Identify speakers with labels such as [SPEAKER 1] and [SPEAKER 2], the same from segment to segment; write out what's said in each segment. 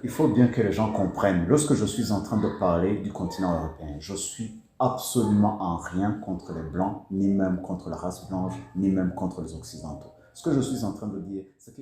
[SPEAKER 1] il faut bien que les gens comprennent, lorsque je suis en train de parler du continent européen, je suis absolument en rien contre les Blancs, ni même contre la race blanche, ni même contre les Occidentaux. Ce que je suis en train de dire, c'est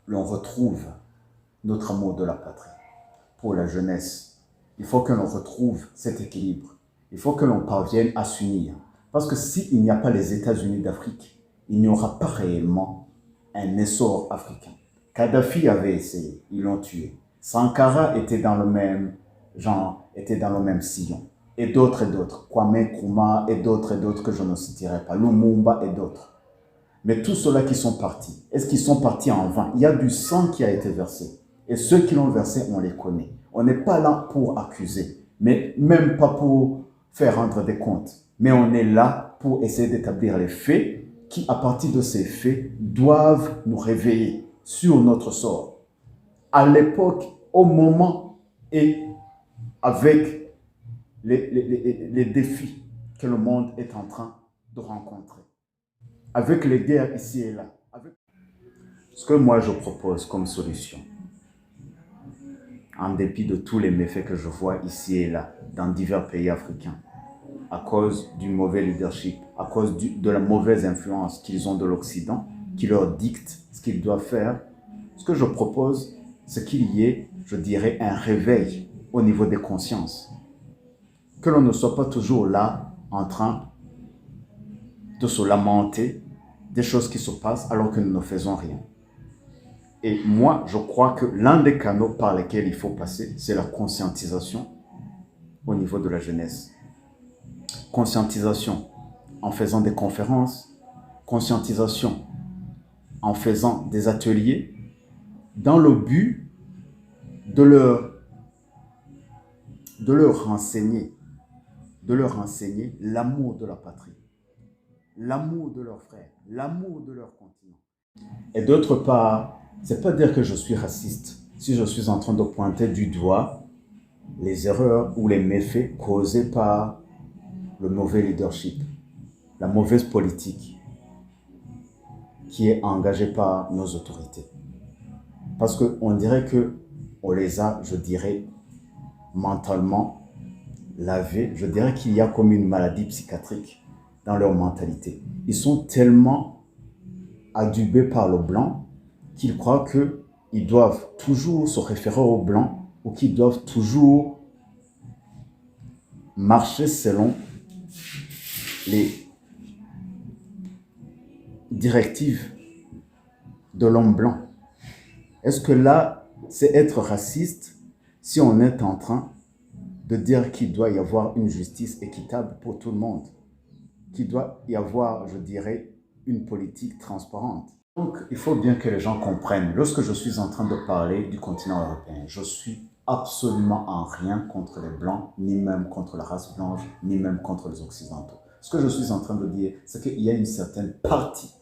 [SPEAKER 1] l'on retrouve notre amour de la patrie. Pour la jeunesse, il faut que l'on retrouve cet équilibre. Il faut que l'on parvienne à s'unir. Parce que s'il n'y a pas les États-Unis d'Afrique, il n'y aura pas réellement un essor africain. Kadhafi avait essayé, ils l'ont tué. Sankara était dans le même genre, était dans le même sillon. Et d'autres. Kwame Nkrumah et d'autres que je ne citerai pas. Lumumba et d'autres. Mais tous ceux-là qui sont partis, est-ce qu'ils sont partis en vain? Il y a du sang qui a été versé. Et ceux qui l'ont versé, on les connaît. On n'est pas là pour accuser, mais même pas pour faire rendre des comptes. Mais on est là pour essayer d'établir les faits qui, à partir de ces faits, doivent nous réveiller sur notre sort. À l'époque, au moment et avec les défis que le monde est en train de rencontrer. Avec les guerres ici et là. Ce que moi je propose comme solution, en dépit de tous les méfaits que je vois ici et là, dans divers pays africains, à cause du mauvais leadership, à cause de la mauvaise influence qu'ils ont de l'Occident, qui leur dicte ce qu'ils doivent faire, ce que je propose, c'est qu'il y ait, je dirais, un réveil au niveau des consciences. Que l'on ne soit pas toujours là, en train de se lamenter des choses qui se passent alors que nous ne faisons rien. Et moi, je crois que l'un des canaux par lesquels il faut passer, c'est la conscientisation au niveau de la jeunesse. Conscientisation en faisant des conférences, conscientisation en faisant des ateliers, dans le but de leur renseigner l'amour de la patrie, l'amour de leurs frères, l'amour de leur continent. Et d'autre part, c'est pas dire que je suis raciste si je suis en train de pointer du doigt les erreurs ou les méfaits causés par le mauvais leadership, la mauvaise politique qui est engagée par nos autorités. Parce qu'on dirait qu'on les a, je dirais, mentalement lavés. Je dirais qu'il y a comme une maladie psychiatrique dans leur mentalité. Ils sont tellement adubés par le blanc qu'ils croient qu'ils doivent toujours se référer au blanc ou qu'ils doivent toujours marcher selon les directives de l'homme blanc. Est-ce que là, c'est être raciste si on est en train de dire qu'il doit y avoir une justice équitable pour tout le monde, qu'il doit y avoir, je dirais, une politique transparente? Donc, il faut bien que les gens comprennent, lorsque je suis en train de parler du continent européen, je suis absolument en rien contre les Blancs, ni même contre la race blanche, ni même contre les Occidentaux. Ce que je suis en train de dire, c'est qu'il y a une certaine partie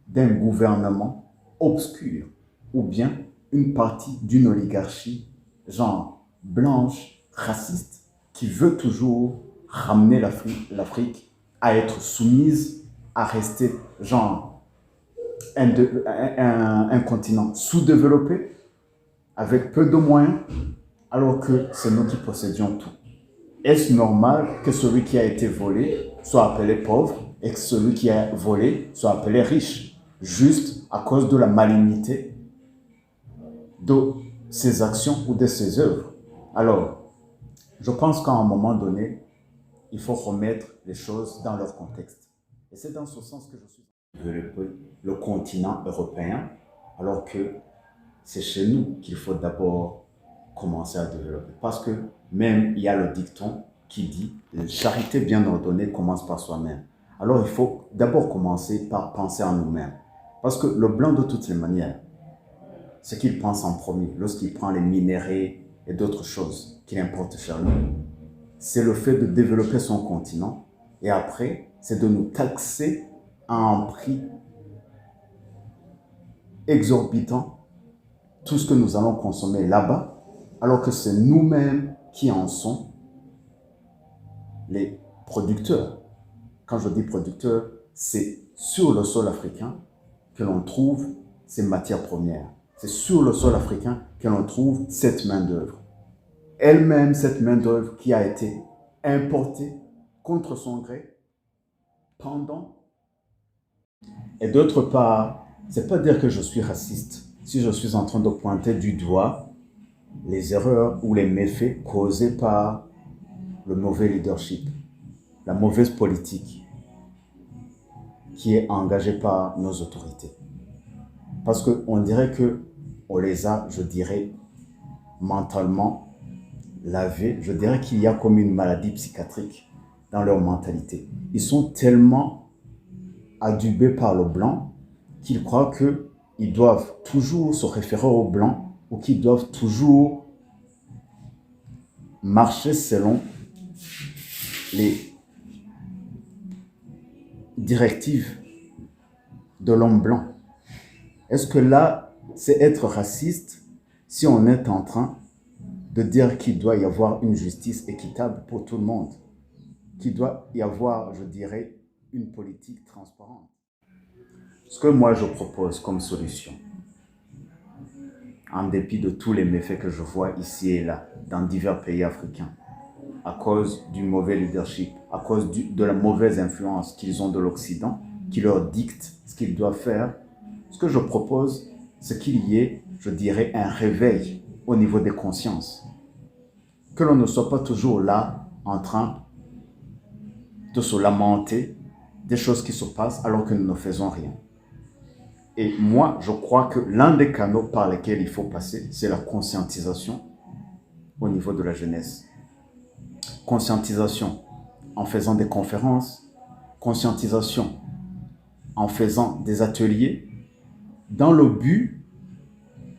[SPEAKER 1] d'un gouvernement obscur, ou bien une partie d'une oligarchie, genre blanche, raciste, qui veut toujours ramener l'Afrique à être soumise, à rester genre un continent sous-développé, avec peu de moyens, alors que c'est nous qui possédions tout. Est-ce normal que celui qui a été volé soit appelé pauvre et que celui qui a volé soit appelé riche, juste à cause de la malignité de ses actions ou de ses œuvres? Alors, je pense qu'à un moment donné, il faut remettre les choses dans leur contexte. Et c'est dans ce sens que je suis développer le continent européen, alors que c'est chez nous qu'il faut d'abord commencer à développer. Parce que même il y a le dicton qui dit « La charité bien ordonnée commence par soi-même ». Alors il faut d'abord commencer par penser à nous-mêmes. Parce que le blanc, de toutes les manières, ce qu'il pense en premier, lorsqu'il prend les minéraux et d'autres choses qu'il importe chez nous, c'est le fait de développer son continent. Et après, c'est de nous taxer à un prix exorbitant tout ce que nous allons consommer là-bas, alors que c'est nous-mêmes qui en sommes les producteurs. Quand je dis producteurs, c'est sur le sol africain que l'on trouve ces matières premières. C'est sur le sol africain que l'on trouve cette main-d'œuvre. Elle-même, cette main-d'œuvre qui a été importée contre son gré pendant. Et d'autre part, c'est pas dire que je suis raciste si je suis en train de pointer du doigt les erreurs ou les méfaits causés par le mauvais leadership, la mauvaise politique qui est engagée par nos autorités. Parce qu'on dirait qu'on les a, je dirais, mentalement lavés. Je dirais qu'il y a comme une maladie psychiatrique dans leur mentalité. Ils sont tellement adubés par le blanc qu'ils croient qu'ils doivent toujours se référer au blanc ou qu'ils doivent toujours marcher selon les directives de l'homme blanc. Est-ce que là, c'est être raciste si on est en train de dire qu'il doit y avoir une justice équitable pour tout le monde, qu'il doit y avoir, je dirais, une politique transparente? Ce que moi je propose comme solution, en dépit de tous les méfaits que je vois ici et là, dans divers pays africains, à cause du mauvais leadership, à cause de la mauvaise influence qu'ils ont de l'Occident, qui leur dicte ce qu'ils doivent faire, ce que je propose, c'est qu'il y ait, je dirais, un réveil au niveau des consciences. Que l'on ne soit pas toujours là en train de se lamenter des choses qui se passent alors que nous ne faisons rien. Et moi, je crois que l'un des canaux par lesquels il faut passer, c'est la conscientisation au niveau de la jeunesse. Conscientisation en faisant des conférences, conscientisation en faisant des ateliers, dans le but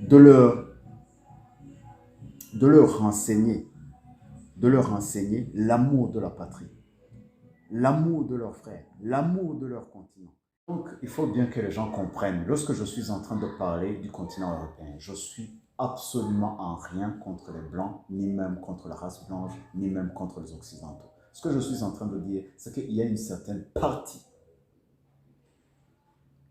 [SPEAKER 1] de leur renseigner l'amour de la patrie, l'amour de leurs frères, l'amour de leur continent. Donc, il faut bien que les gens comprennent, lorsque je suis en train de parler du continent européen, je suis absolument en rien contre les Blancs, ni même contre la race blanche, ni même contre les Occidentaux. Ce que je suis en train de dire, c'est qu'il y a une certaine partie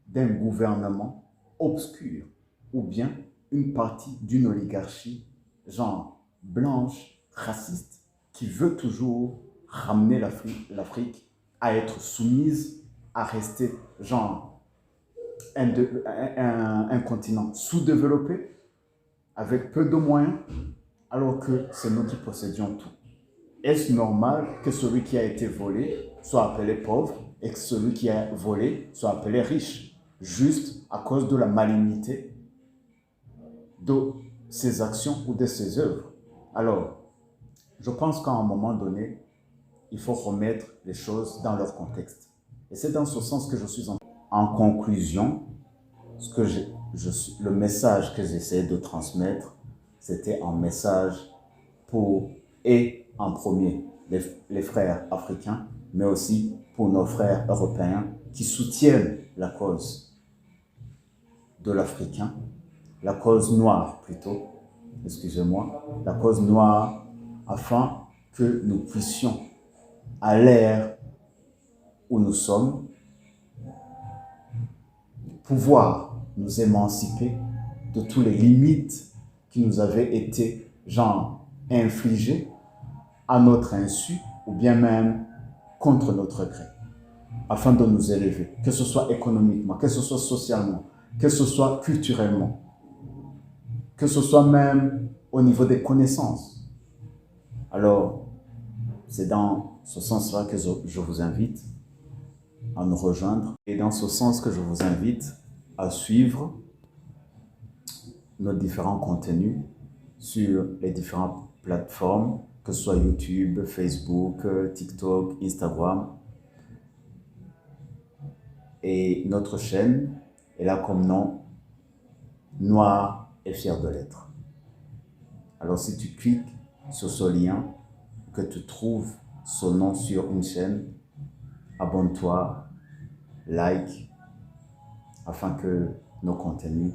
[SPEAKER 1] d'un gouvernement obscur, ou bien une partie d'une oligarchie, genre blanche, raciste, qui veut toujours ramener l'Afrique à être soumise, à rester genre un continent sous-développé, avec peu de moyens, alors que c'est nous qui possédions tout. Est-ce normal que celui qui a été volé soit appelé pauvre et que celui qui a volé soit appelé riche, juste à cause de la malignité de ses actions ou de ses œuvres? Alors, je pense qu'à un moment donné, il faut remettre les choses dans leur contexte. Et c'est dans ce sens que je suis en conclusion. Ce que le message que j'essayais de transmettre, c'était un message pour, et en premier, les frères africains, mais aussi pour nos frères européens qui soutiennent la cause de l'Africain, la cause noire plutôt, excusez-moi, la cause noire, afin que nous puissions, à l'ère où nous sommes, pouvoir nous émanciper de toutes les limites qui nous avaient été, genre, infligées à notre insu ou bien même contre notre gré, afin de nous élever, que ce soit économiquement, que ce soit socialement, que ce soit culturellement, que ce soit même au niveau des connaissances. Alors, c'est dans ce sens-là que je vous invite à nous rejoindre et dans ce sens que je vous invite à suivre nos différents contenus sur les différentes plateformes, que ce soit YouTube, Facebook, TikTok, Instagram. Et notre chaîne est là comme nom, Noir et fier de l'être. Alors si tu cliques sur ce lien, que tu trouves ce nom sur une chaîne, abonne-toi, like, afin que nos contenus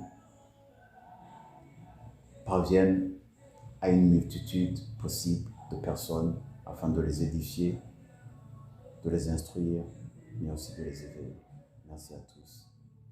[SPEAKER 1] parviennent à une multitude possible de personnes, afin de les édifier, de les instruire, mais aussi de les éveiller. Merci à tous.